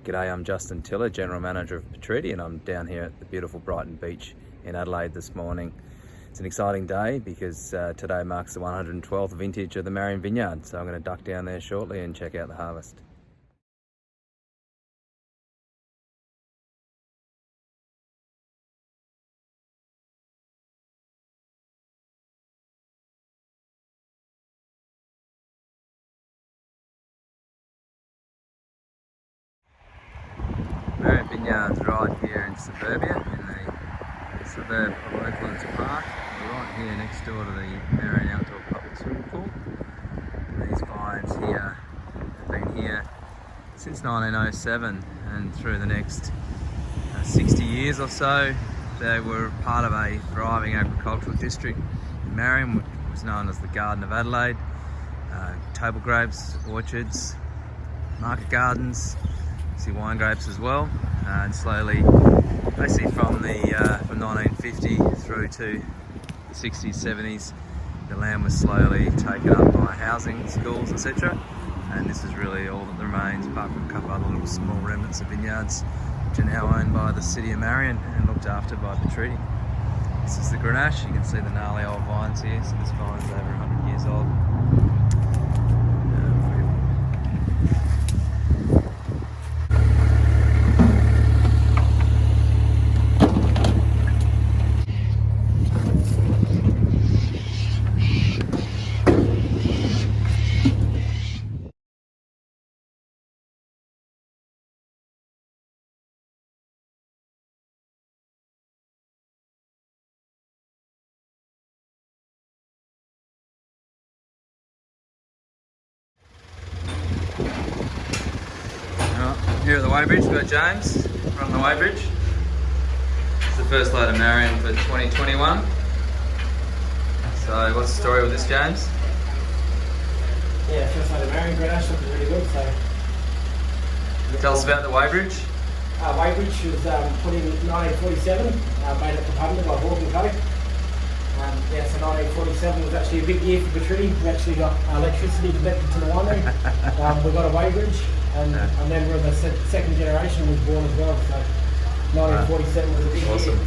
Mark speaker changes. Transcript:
Speaker 1: G'day, I'm Justin Tiller, General Manager of Petruti, and I'm down here at the beautiful Brighton Beach in Adelaide this morning. It's an exciting day because today marks the 112th vintage of the Marion Vineyard, so I'm going to duck down there shortly and check out the harvest. Marion Vineyard's right here in suburbia, in the suburb of Oaklands Park, right here next door to the Marion Outdoor Public Swimming Pool. And these vines here have been here since 1907, and through the next 60 years or so, they were part of a thriving agricultural district in Marion, which was known as the Garden of Adelaide. Table grapes, orchards, market gardens, see wine grapes as well, and slowly, basically from 1950 through to the 60s, 70s, the land was slowly taken up by housing, schools, etc. And this is really all that remains, apart from a couple other little small remnants of vineyards, which are now owned by the city of Marion and looked after by Petruti. This is the Grenache. You can see the gnarly old vines here, so this vine's over 100 years old. Here at the weighbridge, we've got James from the weighbridge. It's the first load of Marion for 2021. So what's the story with this, James?
Speaker 2: Yeah, first load of Marion, Grenache looking really good. So
Speaker 1: Tell us about the weighbridge.
Speaker 2: Weighbridge was put in 1947, made at the Punda by Hawke & Co. So 1947 was actually a big year for Petruti. We actually got electricity connected to the winery. We got a weighbridge, and then the second generation was born as well. So 1947 was a big year.
Speaker 1: Awesome.